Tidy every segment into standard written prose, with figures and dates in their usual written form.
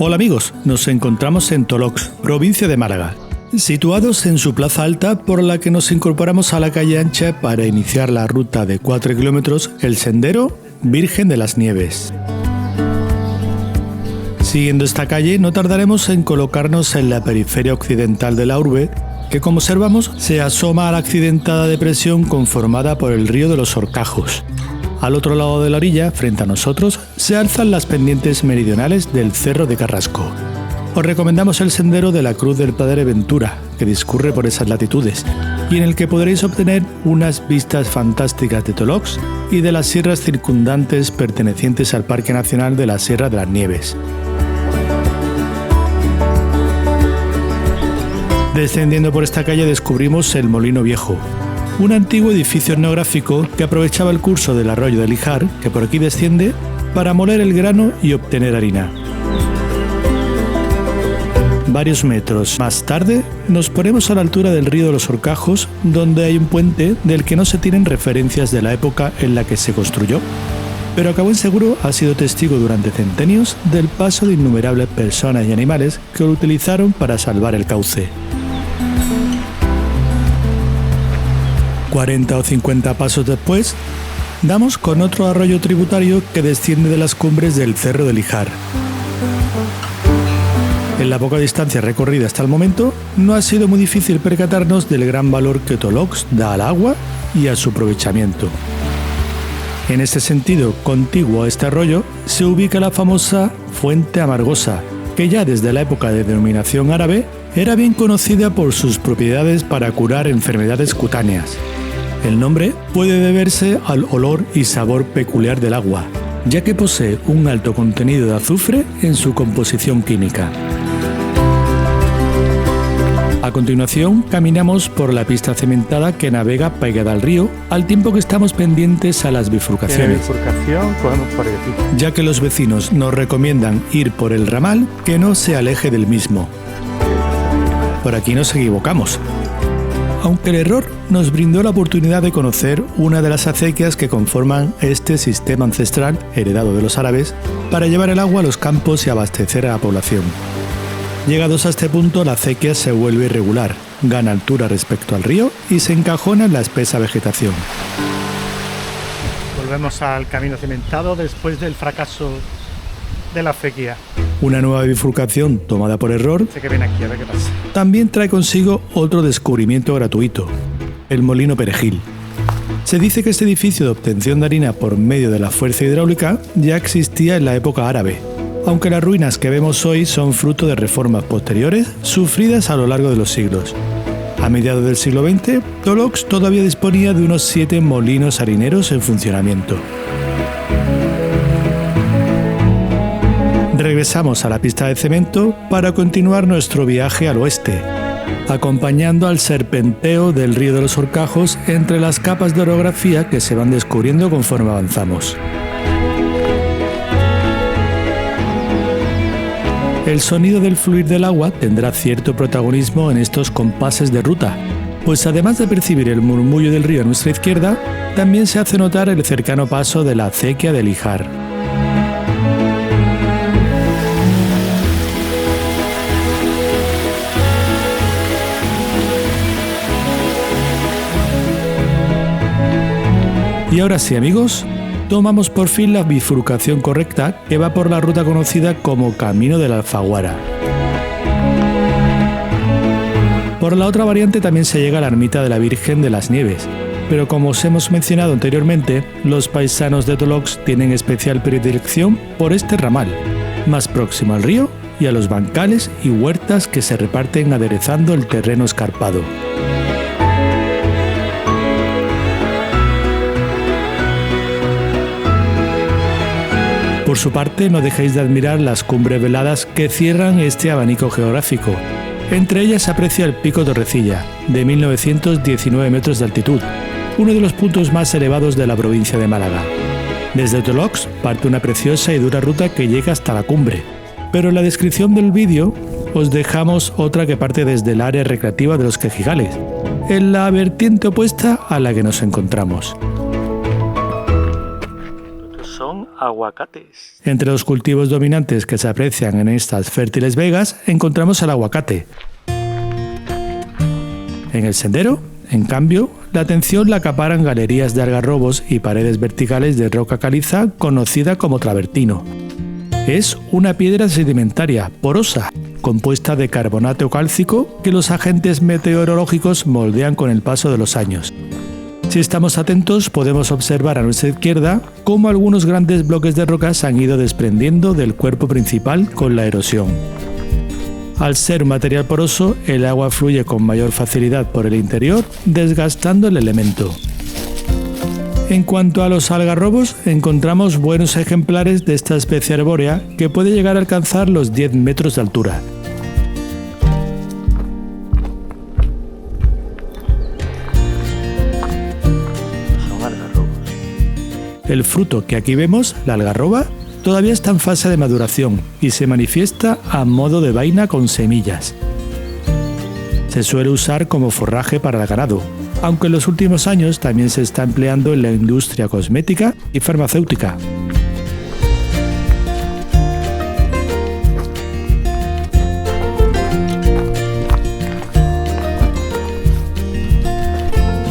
Hola amigos, nos encontramos en Tolox, provincia de Málaga, situados en su plaza alta por la que nos incorporamos a la calle ancha para iniciar la ruta de 4 kilómetros, el sendero Virgen de las Nieves. Siguiendo esta calle no tardaremos en colocarnos en la periferia occidental de la urbe, que como observamos se asoma a la accidentada depresión conformada por el río de los Horcajos. Al otro lado de la orilla, frente a nosotros, se alzan las pendientes meridionales del Cerro de Carrasco. Os recomendamos el sendero de la Cruz del Padre Ventura, que discurre por esas latitudes, y en el que podréis obtener unas vistas fantásticas de Tolox y de las sierras circundantes pertenecientes al Parque Nacional de la Sierra de las Nieves. Descendiendo por esta calle descubrimos el Molino Viejo, un antiguo edificio etnográfico que aprovechaba el curso del arroyo del Ijar, que por aquí desciende, para moler el grano y obtener harina. Varios metros más tarde nos ponemos a la altura del río de los Horcajos, donde hay un puente del que no se tienen referencias de la época en la que se construyó, pero a cabo seguro ha sido testigo durante centenios del paso de innumerables personas y animales que lo utilizaron para salvar el cauce. 40 o 50 pasos después, damos con otro arroyo tributario que desciende de las cumbres del Cerro del Ijar. En la poca distancia recorrida hasta el momento, no ha sido muy difícil percatarnos del gran valor que Tolox da al agua y a su aprovechamiento. En este sentido, contiguo a este arroyo, se ubica la famosa Fuente Amargosa, que ya desde la época de denominación árabe era bien conocida por sus propiedades para curar enfermedades cutáneas. El nombre puede deberse al olor y sabor peculiar del agua, ya que posee un alto contenido de azufre en su composición química. A continuación, caminamos por la pista cementada que navega pegada al río, al tiempo que estamos pendientes a las bifurcaciones, ya que los vecinos nos recomiendan ir por el ramal que no se aleje del mismo. Por aquí nos equivocamos, aunque el error nos brindó la oportunidad de conocer una de las acequias que conforman este sistema ancestral heredado de los árabes para llevar el agua a los campos y abastecer a la población. Llegados a este punto, la acequia se vuelve irregular, gana altura respecto al río y se encajona en la espesa vegetación. Volvemos al camino cimentado después del fracaso de la acequia. Una nueva bifurcación tomada por error Sé que viene aquí, a ver qué pasa. también trae consigo otro descubrimiento gratuito, el Molino Perejil. Se dice que este edificio de obtención de harina por medio de la fuerza hidráulica ya existía en la época árabe, aunque las ruinas que vemos hoy son fruto de reformas posteriores sufridas a lo largo de los siglos. A mediados del siglo XX, Tolox todavía disponía de unos 7 molinos harineros en funcionamiento. Regresamos a la pista de cemento para continuar nuestro viaje al oeste, acompañando al serpenteo del río de los Horcajos entre las capas de orografía que se van descubriendo conforme avanzamos. El sonido del fluir del agua tendrá cierto protagonismo en estos compases de ruta, pues además de percibir el murmullo del río a nuestra izquierda, también se hace notar el cercano paso de la acequia del Ijar. Y ahora sí, amigos, tomamos por fin la bifurcación correcta que va por la ruta conocida como Camino de la Alfaguara. Por la otra variante también se llega a la ermita de la Virgen de las Nieves, pero como os hemos mencionado anteriormente, los paisanos de Tolox tienen especial predilección por este ramal, más próximo al río y a los bancales y huertas que se reparten aderezando el terreno escarpado. Por su parte, no dejéis de admirar las cumbres veladas que cierran este abanico geográfico. Entre ellas se aprecia el Pico Torrecilla, de 1919 metros de altitud, uno de los puntos más elevados de la provincia de Málaga. Desde Tolox parte una preciosa y dura ruta que llega hasta la cumbre, pero en la descripción del vídeo os dejamos otra que parte desde el área recreativa de los Quejigales, en la vertiente opuesta a la que nos encontramos. Son aguacates. Entre los cultivos dominantes que se aprecian en estas fértiles vegas encontramos el aguacate. En el sendero, en cambio, la atención la acaparan galerías de algarrobos y paredes verticales de roca caliza conocida como travertino. Es una piedra sedimentaria, porosa, compuesta de carbonato cálcico que los agentes meteorológicos moldean con el paso de los años. Si estamos atentos, podemos observar a nuestra izquierda cómo algunos grandes bloques de rocas se han ido desprendiendo del cuerpo principal con la erosión. Al ser un material poroso, el agua fluye con mayor facilidad por el interior, desgastando el elemento. En cuanto a los algarrobos, encontramos buenos ejemplares de esta especie arbórea que puede llegar a alcanzar los 10 metros de altura. El fruto que aquí vemos, la algarroba, todavía está en fase de maduración y se manifiesta a modo de vaina con semillas. Se suele usar como forraje para el ganado, aunque en los últimos años también se está empleando en la industria cosmética y farmacéutica.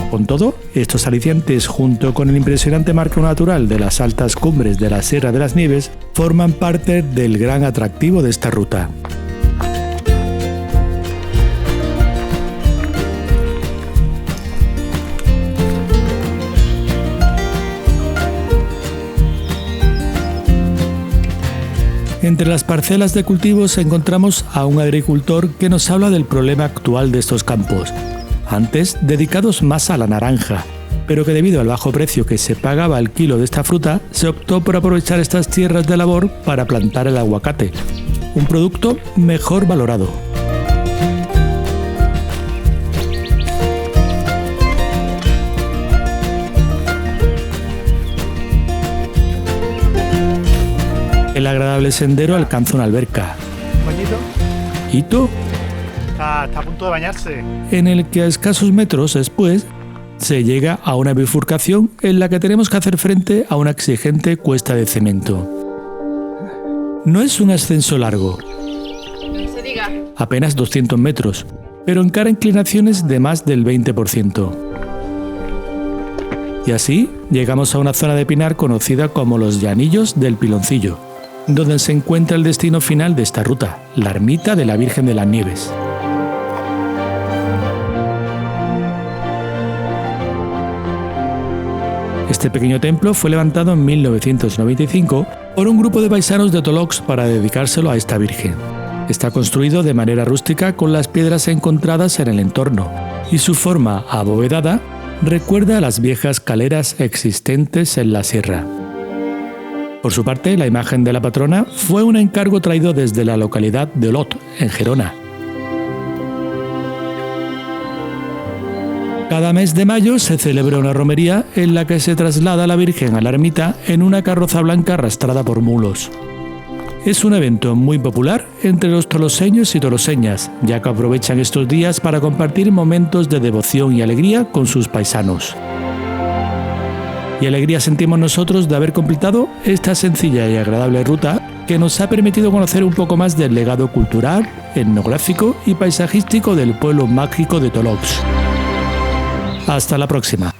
Con todo, estos alicientes, junto con el impresionante marco natural de las altas cumbres de la Sierra de las Nieves, forman parte del gran atractivo de esta ruta. Entre las parcelas de cultivos encontramos a un agricultor que nos habla del problema actual de estos campos, antes dedicados más a la naranja, pero que debido al bajo precio que se pagaba al kilo de esta fruta, se optó por aprovechar estas tierras de labor para plantar el aguacate, un producto mejor valorado. El agradable sendero alcanza una alberca. ¿Hito? Está a punto de bañarse. En el que a escasos metros después se llega a una bifurcación en la que tenemos que hacer frente a una exigente cuesta de cemento. No es un ascenso largo, apenas 200 metros, pero encara inclinaciones de más del 20%. Y así llegamos a una zona de pinar conocida como los Llanillos del Piloncillo, donde se encuentra el destino final de esta ruta, la ermita de la Virgen de las Nieves. Este pequeño templo fue levantado en 1995 por un grupo de paisanos de Tolox para dedicárselo a esta Virgen. Está construido de manera rústica con las piedras encontradas en el entorno, y su forma abovedada recuerda a las viejas caleras existentes en la sierra. Por su parte, la imagen de la patrona fue un encargo traído desde la localidad de Olot, en Gerona. Cada mes de mayo se celebra una romería en la que se traslada a la Virgen a la ermita en una carroza blanca arrastrada por mulos. Es un evento muy popular entre los toloseños y toloseñas, ya que aprovechan estos días para compartir momentos de devoción y alegría con sus paisanos. Y alegría sentimos nosotros de haber completado esta sencilla y agradable ruta que nos ha permitido conocer un poco más del legado cultural, etnográfico y paisajístico del pueblo mágico de Tolox. Hasta la próxima.